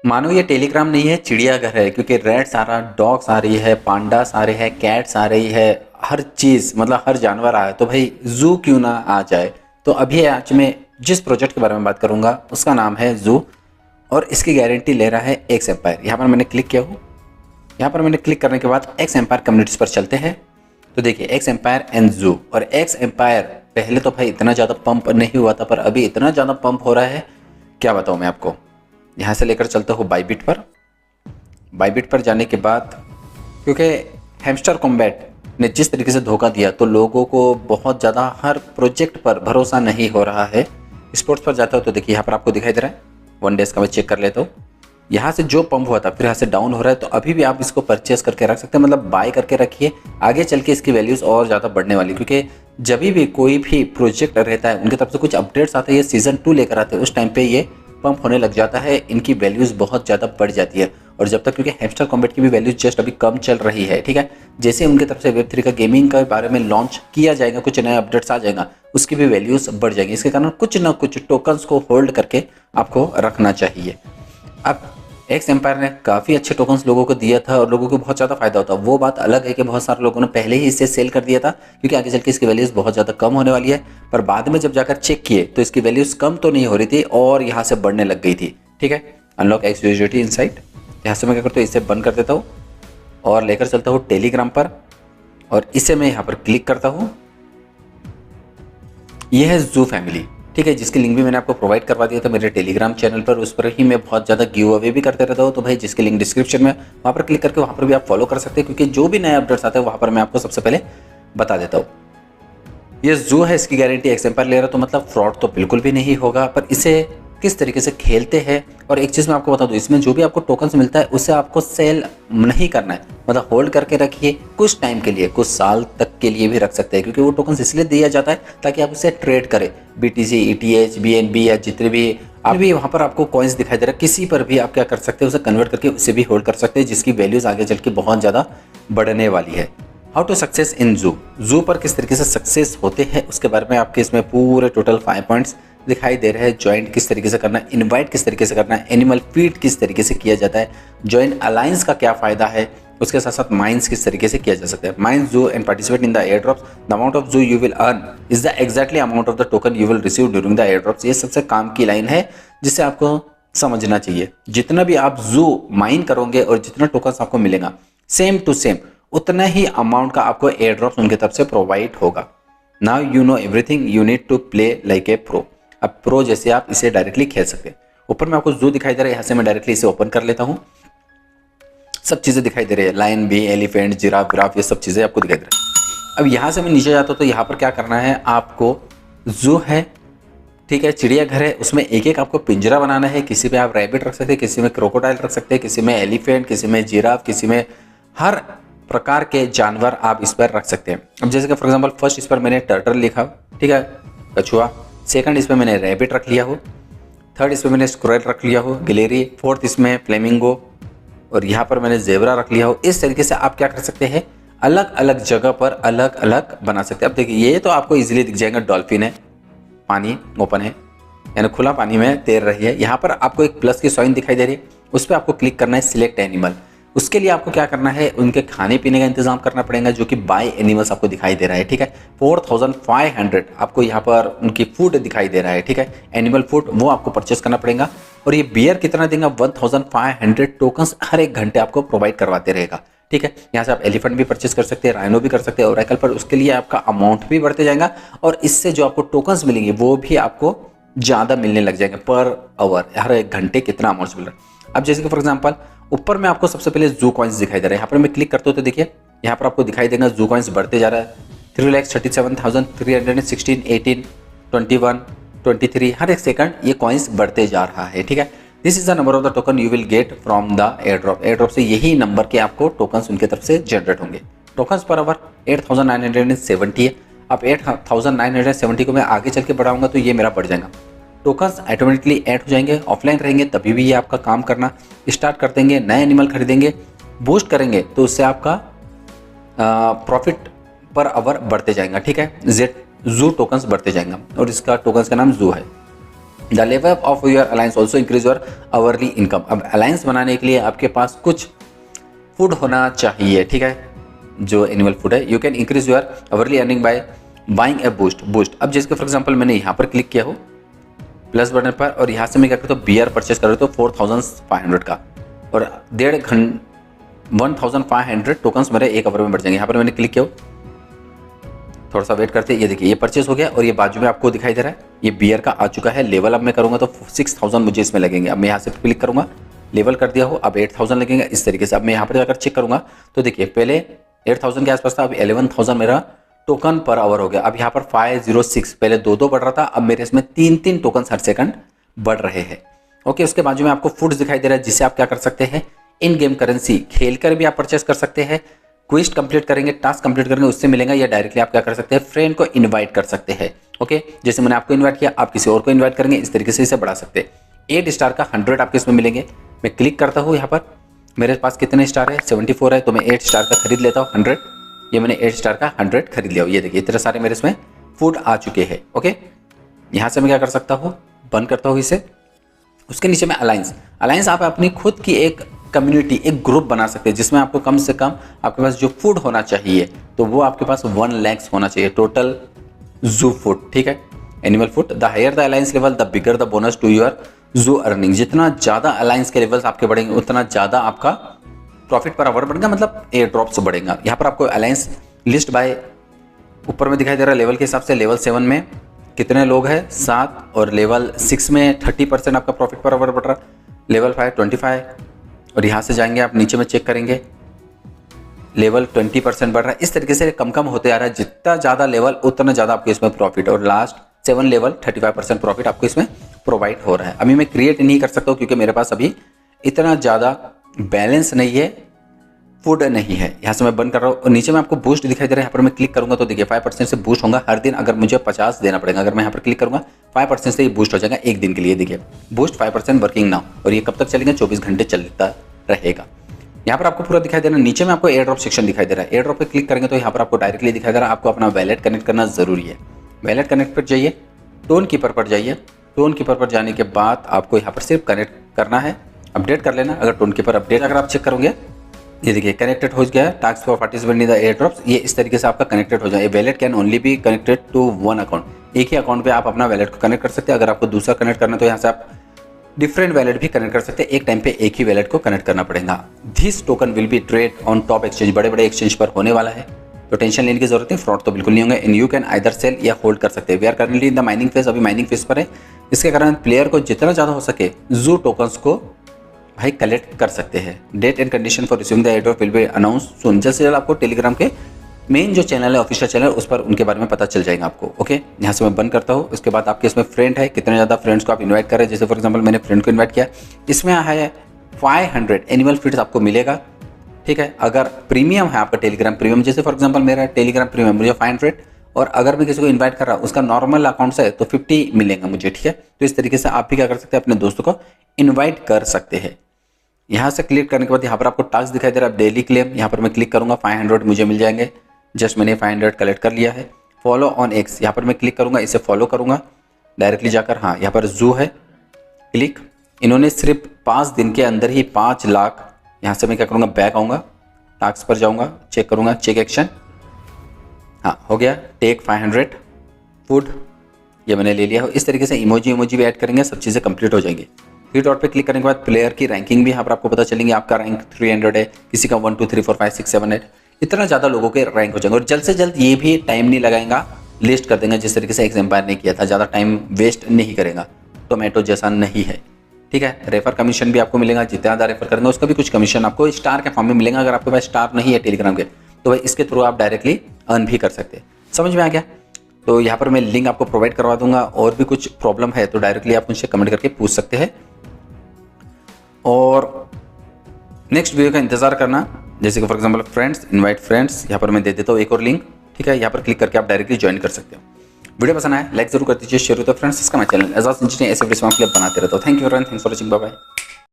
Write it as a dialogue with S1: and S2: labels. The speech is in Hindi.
S1: मानो ये टेलीग्राम नहीं है, चिड़ियाघर है, क्योंकि रेड्स आ रहा, डॉग्स आ रही है, पांडास आ रहे हैं, कैट्स आ रही है, हर चीज़ मतलब हर जानवर आ रहा है, तो भाई जू क्यों ना आ जाए। तो अभी आज मैं जिस प्रोजेक्ट के बारे में बात करूंगा उसका नाम है जू, और इसकी गारंटी ले रहा है एक्स एम्पायर। यहाँ पर मैंने क्लिक किया हूँ, यहाँ पर मैंने क्लिक करने के बाद एक्स एम्पायर कम्युनिटीज़ पर चलते हैं। तो देखिए एक्स एम्पायर एंड जू, और एक्स एम्पायर पहले तो भाई इतना ज़्यादा पंप नहीं हुआ था, पर अभी इतना ज़्यादा पंप हो रहा है, क्या बताऊँ मैं आपको। यहाँ से लेकर चलता हूँ बाईबिट पर। बाईबिट पर जाने के बाद, क्योंकि हैमस्टर कॉम्बैट ने जिस तरीके से धोखा दिया, तो लोगों को बहुत ज़्यादा हर प्रोजेक्ट पर भरोसा नहीं हो रहा है। स्पोर्ट्स पर जाता हूँ तो देखिए यहाँ पर आपको दिखाई दे रहा है, 1 डेज़ का मैं चेक कर लेता हूँ। यहाँ से जो पंप हुआ था फिर यहाँ से डाउन हो रहा है, तो अभी भी आप इसको परचेस करके रख सकते हैं, मतलब बाय करके रखिए। आगे चल के इसकी वैल्यूज़ और ज़्यादा बढ़ने वाली, क्योंकि जब भी कोई भी प्रोजेक्ट रहता है उनकी तरफ से कुछ अपडेट्स आते हैं, ये सीज़न 2 लेकर आते हैं, उस टाइम पे ये पंप होने लग जाता है, इनकी वैल्यूज़ बहुत ज़्यादा बढ़ जाती है। और जब तक, क्योंकि हैमस्टर कॉम्बैट की भी वैल्यूज जस्ट अभी कम चल रही है, ठीक है। जैसे उनकी तरफ से वेब 3 का गेमिंग के बारे में लॉन्च किया जाएगा, कुछ नए अपडेट्स आ जाएगा, उसकी भी वैल्यूज़ बढ़ जाएगी। इसके कारण कुछ ना कुछ टोकन्स को होल्ड करके आपको रखना चाहिए। अब एक्स एम्पायर ने काफ़ी अच्छे टोकन्स लोगों को दिया था और लोगों को बहुत ज़्यादा फायदा होता। वो बात अलग है कि बहुत सारे लोगों ने पहले ही इसे सेल कर दिया था, क्योंकि आगे चल के इसकी वैल्यूज़ बहुत ज़्यादा कम होने वाली है। पर बाद में जब जाकर चेक किए तो इसकी वैल्यूज़ कम तो नहीं हो रही थी और यहाँ से बढ़ने लग गई थी, ठीक है। अनलॉक एक्सक्लूसिविटी इनसाइट, यहाँ से मैं क्या करता हूँ, इसे बंद कर देता हूँ और लेकर चलता हूँ टेलीग्राम पर, और इसे मैं यहाँ पर क्लिक करता हूँ। यह है जू फैमिली, ठीक है, जिसकी लिंक भी मैंने आपको प्रोवाइड करवा दिया था मेरे टेलीग्राम चैनल पर। उस पर ही मैं बहुत ज़्यादा गिव अवे भी करते रहता हूँ, तो भाई जिसकी लिंक डिस्क्रिप्शन में, वहाँ पर क्लिक करके वहाँ पर भी आप फॉलो कर सकते हैं, क्योंकि जो भी नए अपडेट्स आते हैं वहाँ पर मैं आपको सबसे पहले बता देता हूँ। ये जो है इसकी गारंटी एक्स एम्पायर ले रहा, तो मतलब फ्रॉड तो बिल्कुल भी नहीं होगा। पर इसे किस तरीके से खेलते हैं, और एक चीज़ मैं आपको बता दूं, इसमें जो भी आपको टोकन्स मिलता है उसे आपको सेल नहीं करना है, मतलब होल्ड करके रखिए कुछ टाइम के लिए, कुछ साल तक के लिए भी रख सकते हैं, क्योंकि वो टोकन्स इसलिए दिया जाता है ताकि आप उसे ट्रेड करें। BTC, ETH, BNB या जितने भी आप भी वहाँ पर आपको कॉइन्स दिखाई दे रहा है, किसी पर भी आप क्या कर सकते हैं, उसे कन्वर्ट करके उसे भी होल्ड कर सकते हैं, जिसकी वैल्यूज़ आगे चल के बहुत ज़्यादा बढ़ने वाली है। हाउ टू सक्सेस इन जू पर किस तरीके से सक्सेस होते हैं उसके बारे में आपके इसमें पूरे टोटल 5 पॉइंट्स दिखाई दे रहे हैं। ज्वाइंट किस तरीके से करना है, इनवाइट किस तरीके से करना है, एनिमल फीड किस तरीके से किया जाता है, ज्वाइन अलायंस का क्या फ़ायदा है, उसके साथ साथ माइंस किस तरीके से किया जा सकता है। माइंस जू and participate in the air drops, the amount of जू you will earn is the exactly amount of the token you will receive during the air drops. ये सबसे काम की लाइन है जिसे आपको समझना चाहिए। जितना भी आप जू माइन करोगे और जितना टोकन आपको मिलेगा, सेम टू सेम उतना ही अमाउंट का आपको एयर ड्रॉप्स उनकी तरफ से प्रोवाइड होगा। Now you know everything, you need to play like a pro. अब प्रो जैसे आप इसे डायरेक्टली खेल सकते हैं। ऊपर में आपको जू दिखाई दे रहा है, यहाँ से मैं डायरेक्टली इसे ओपन कर लेता हूँ। सब चीज़ें दिखाई दे रही है, लायन भी, एलिफेंट, जिराफ, विराफ, ये सब चीज़ें आपको दिखाई दे रही है। अब यहाँ से मैं नीचे जाता हूँ तो यहाँ पर क्या करना है आपको, जू है, ठीक है, चिड़ियाघर है, उसमें एक एक आपको पिंजरा बनाना है। किसी में आप रैबिट रख सकते हैं, किसी में क्रोकोडाइल रख सकते हैं, किसी में एलिफेंट, किसी में जिराफ, किसी में हर प्रकार के जानवर आप इस पर रख सकते हैं। अब जैसे कि फॉर एग्जांपल फर्स्ट इस पर मैंने टर्टल लिखा, ठीक है, कछुआ। सेकंड इस पर मैंने रैबिट रख लिया हो। थर्ड इस पर मैंने स्क्वायरल रख लिया हो, गिलेरी। फोर्थ इसमें फ्लेमिंगो, और यहाँ पर मैंने जेब्रा रख लिया हो। इस तरीके से आप क्या कर सकते हैं, अलग अलग जगह पर अलग अलग बना सकते हैं। अब देखिए ये तो आपको इजीली दिख जाएगा, डॉल्फिन है, पानी ओपन है, यानी खुला पानी में तैर रही है। यहाँ पर आपको एक प्लस की साइन दिखाई दे रही है, उस पर आपको क्लिक करना है, सिलेक्ट एनिमल। उसके लिए आपको क्या करना है, उनके खाने पीने का इंतजाम करना पड़ेगा, जो कि बाय एनिमल्स आपको दिखाई दे रहा है, ठीक है। 4500 आपको यहाँ पर उनकी फूड दिखाई दे रहा है, ठीक है, एनिमल फूड, वो आपको परचेस करना पड़ेगा। और ये बियर कितना देगा, 1500 टोकन्स हर एक घंटे आपको प्रोवाइड करवाते रहेगा, ठीक है। यहाँ से आप एलिफेंट भी परचेस कर सकते हैं, राइनो भी कर सकते हैं ओरेकल पर, उसके लिए आपका अमाउंट भी बढ़ते जाएगा, और इससे जो आपको टोकन्स मिलेंगे वो भी आपको ज़्यादा मिलने लग जाएंगे पर आवर, हर एक घंटे कितना अमाउंट मिल रहा है। अब जैसे कि फॉर एग्जांपल ऊपर में आपको सबसे पहले जू कॉइन्स दिखाई दे रहा है, यहाँ पर मैं क्लिक करता हूँ तो देखिए यहाँ पर आपको दिखाई देगा जू कॉइन्स बढ़ते जा रहा है। 3,37,316, 18, 21, 23, हर एक सेकंड ये कॉइन्स बढ़ते जा रहा है, ठीक है। This is the number of the token you will get from the air drop. Air drop से यही नंबर के आपको टोकन्स उनकी तरफ से जनरेट होंगे। टोकन्स पर आवर 8,970 है। अब 8,970 को मैं आगे चल के बढ़ाऊंगा तो ये मेरा बढ़ जाएगा। टोकन्स ऑटोमेटिकली ऐड हो जाएंगे, ऑफलाइन रहेंगे तभी भी ये आपका काम करना स्टार्ट कर देंगे। नए एनिमल खरीदेंगे, बूस्ट करेंगे तो उससे आपका प्रॉफिट पर आवर बढ़ते जाएगा, ठीक है। जेड जू टोकन्स बढ़ते जाएंगे, और इसका टोकन्स का नाम जू है। The level of your alliance also increase your hourly income. अब अलायंस बनाने के लिए आपके पास कुछ फूड होना चाहिए, ठीक है, जो एनुअल फूड है। You can increase your hourly earning by buying A boost. अब जैसे फॉर एग्जाम्पल मैंने यहाँ पर क्लिक किया हो प्लस बटन पर, और यहाँ से मैं क्या करता हूँ बियर परचेस कर रहा हूँ 4500 का, और 1500 टोकन्स मेरे 1 आवर में बढ़ जाएंगे। यहाँ पर मैंने क्लिक किया, थोड़ा सा वेट करते हैं, ये देखिए ये परचेस हो गया, और ये बाजू में आपको दिखाई दे रहा है ये बियर का आ चुका है। लेवल अब मैं करूँगा तो 6000 मुझे इसमें लगेंगे। अब मैं यहाँ से क्लिक करूँगा, लेवल कर दिया हो, अब 8000 लगेंगे इस तरीके से। अब मैं यहाँ पर जाकर चेक करूँगा तो देखिए पहले 8000 के आसपास था, अब 11000 मेरा टोकन पर आवर हो गया। अब यहाँ पर 506, पहले 2 बढ़ रहा था, अब मेरे इसमें 3 टोकन हर सेकंड बढ़ रहे हैं। ओके, उसके बाजू में आपको फूड्स दिखाई दे रहा है, जिससे आप क्या कर सकते हैं, इन गेम करेंसी खेल कर भी आप परचेस कर सकते हैं। क्विस्ट कंप्लीट करेंगे, टास्क कंप्लीट करेंगे, उससे मिलेगा, या डायरेक्टली आप क्या कर सकते हैं, फ्रेंड को इनवाइट कर सकते हैं। ओके, जैसे मैंने आपको इनवाइट किया, आप किसी और को इनवाइट करेंगे, इस तरीके से इसे बढ़ा सकते हैं। 8 स्टार का 100 आपके इसमें मिलेंगे। मैं क्लिक करता हूँ, यहाँ पर मेरे पास कितने स्टार है, 74 है, तो मैं 8 स्टार का खरीद लेता हूँ 100। ये मैंने 8 स्टार का 100 खरीद लिया। ये देखिए इतने सारे मेरे इसमें फूड आ चुके हैं। ओके, यहाँ से मैं क्या कर सकता हूँ, बंद करता हूँ इसे। उसके नीचे में अलायंस आप अपनी खुद की एक कम्युनिटी, एक ग्रुप बना सकते हैं, जिसमें आपको कम से कम आपके पास जो फूड होना चाहिए तो वो आपके पास 1 लाख होना चाहिए टोटल जू फूड, ठीक है, animal food. The higher the alliance level the bigger the bonus to your zoo earning. जितना ज़्यादा अलायंस के लेवल्स आपके बढ़ेंगे उतना ज़्यादा आपका प्रॉफिट पर आवर बढ़ेगा, मतलब एयर ड्रॉप्स बढ़ेगा। यहाँ पर आपको अलायंस लिस्ट बाय ऊपर में दिखाई दे रहा है लेवल के हिसाब से। लेवल 7 में कितने लोग हैं, 7, और लेवल 6 में 30% आपका प्रॉफिट पर आवर बढ़ रहा, लेवल 5 25, और यहाँ से जाएंगे आप नीचे में चेक करेंगे लेवल 20% बढ़ रहा है। इस तरीके से कम कम होते आ रहा है, जितना ज़्यादा लेवल उतना ज़्यादा आपको इसमें प्रॉफिट, और लास्ट 7 लेवल 35% प्रॉफिट आपको इसमें प्रोवाइड हो रहा है। अभी मैं क्रिएट नहीं कर सकता हूँ क्योंकि मेरे पास अभी इतना ज़्यादा बैलेंस नहीं है, फूड नहीं है। यहाँ से मैं बंद कर रहा हूँ, और नीचे में आपको बूस्ट दिखाई दे रहा है। यहाँ पर मैं क्लिक करूँगा तो देखिए 5% से बूस्ट होगा हर दिन। अगर मुझे 50 देना पड़ेगा, अगर मैं यहाँ पर क्लिक करूँगा 5% से ये बूस्ट हो जाएगा एक दिन के लिए। देखिए बूस्ट 5% वर्किंग नाउ, और ये कब तक चलेगा, 24 घंटे चलता रहेगा। यहाँ पर आपको पूरा दिखाई दे रहा है। नीचे में आपको एयर ड्रॉप सेक्शन दिखाई दे रहा है। एयर ड्रॉप पे क्लिक करेंगे तो यहाँ पर आपको डायरेक्टली दिखाई दे रहा है, आपको अपना वैलेट कनेक्ट करना जरूरी है। वैलेट कनेक्ट पर जाइए, टोन कीपर पर जाइए। टोन कीपर पर जाने के बाद आपको यहाँ पर सिर्फ कनेक्ट करना है, अपडेट कर लेना। अगर टोन कीपर अपडेट अगर आप चेक करोगे, ये देखिए कनेक्टेड हो गया, task for participant in the air drops. ये इस तरीके से आपका कनेक्टेड हो जाए। Wallet can only be connected to 1 account. एक ही अकाउंट पे आप अपना वैलेट को कनेक्ट कर सकते हैं। अगर आपको दूसरा कनेक्ट करना है तो यहाँ से आप डिफरेंट वैलेट भी कनेक्ट कर सकते हैं। एक टाइम पे एक ही वैलेट को कनेक्ट करना पड़ेगा। This token will be trade on top exchange, बड़े बड़े एक्सचेंज पर होने वाला है, तो टेंशन लेने की जरूरत नहीं, फ्रॉड तो बिल्कुल नहीं होंगे। And you can either sell या होल्ड कर सकते हैं। We are currently in the mining phase, अभी माइनिंग फेज पर है। इसके कारण प्लेयर को जितना ज़्यादा हो सके जू टोकन्स को भाई कलेक्ट कर सकते हैं। Date and condition for receiving the air drop will be announce soon. जल्द से जल्द आपको टेलीग्राम के मेन जो चैनल है, ऑफिशियल चैनल, उस पर उनके बारे में पता चल जाएगा आपको। ओके, यहाँ से मैं बंद करता हूँ। उसके बाद आपके इसमें फ्रेंड है, कितने ज़्यादा फ्रेंड्स को आप इन्वाइट करें। जैसे फॉर एग्जाम्पल मैंने फ्रेंड को इन्वाइट किया, इसमें है 500 एनिमल फीड्स आपको मिलेगा, ठीक है। अगर प्रीमियम है आपका टेलीग्राम प्रीमियम, जैसे फॉर एग्जाम्पल मेरा टेलीग्राम प्रीमियम मुझे 500, और अगर मैं किसी को इन्वाइट कर रहा हूँ उसका नॉर्मल अकाउंट से तो 50 मिलेगा मुझे, ठीक है। तो इस तरीके से आप भी क्या कर सकते हैं, अपने दोस्तों को इन्वाइट कर सकते हैं। यहाँ से क्लिक करने के बाद यहाँ पर आपको टास्क दिखाई दे रहा है, डेली क्लेम। यहाँ पर मैं क्लिक करूँगा, 500 मुझे मिल जाएंगे। जस्ट मैंने 500 कलेक्ट कर लिया है। फॉलो ऑन एक्स, यहाँ पर मैं क्लिक करूँगा, इसे फॉलो करूँगा डायरेक्टली जाकर। हाँ, यहाँ पर जू है, क्लिक। इन्होंने सिर्फ 5 दिन के अंदर ही 5 लाख। यहाँ से मैं क्या करूँगा, बैक आऊँगा, टास्क पर जाऊँगा, चेक करूँगा, चेक एक्शन। हाँ, हो गया। टेक 500 फूड, ये मैंने ले लिया हो। इस तरीके से इमोजी भी ऐड करेंगे, सब चीज़ें कंप्लीट हो जाएंगी। 3 डॉट पे क्लिक करने के बाद प्लेयर की रैंकिंग भी यहाँ पर आपको पता चलेंगे। आपका रैंक 300 है, किसी का 1 2 3 4 5 6 7 8, इतना ज़्यादा लोगों के रैंक हो जाएंगे। और जल्द से जल्द ये भी टाइम नहीं लगाएगा, लिस्ट कर देंगे, जिस तरीके से एक्स एम्पायर ने किया था। ज़्यादा टाइम वेस्ट नहीं करेगा, टोमेटो जैसा नहीं है, ठीक है। रेफर कमीशन भी आपको मिलेगा, जितना ज़्यादा रेफर करेंगे उसका भी कुछ कमीशन आपको स्टार के फॉर्म में मिलेगा। अगर आपके पास स्टार नहीं है टेलीग्राम के, तो भाई इसके थ्रू आप डायरेक्टली अर्न भी कर सकते हैं। समझ में आ गया? तो यहाँ पर मैं लिंक आपको प्रोवाइड करवा दूंगा। और भी कुछ प्रॉब्लम है तो डायरेक्टली आप मुझसे कमेंट करके पूछ सकते हैं, और नेक्स्ट वीडियो का इंतजार करना। जैसे कि for example friends, invite friends, यहाँ पर मैं दे देता हूँ एक और लिंक, ठीक है। यहाँ पर क्लिक करके आप डायरेक्टली ज्वाइन कर सकते हो। वीडियो पसंद आए लाइक जरूर कर दीजिए, शेयर होता है फ्रेंड्स। इसका मैं चैनल एजाज इंजीनियर ऐसे वीडियो के लिए बनाते रहता हूँ। Thank you everyone, thanks for watching, bye bye.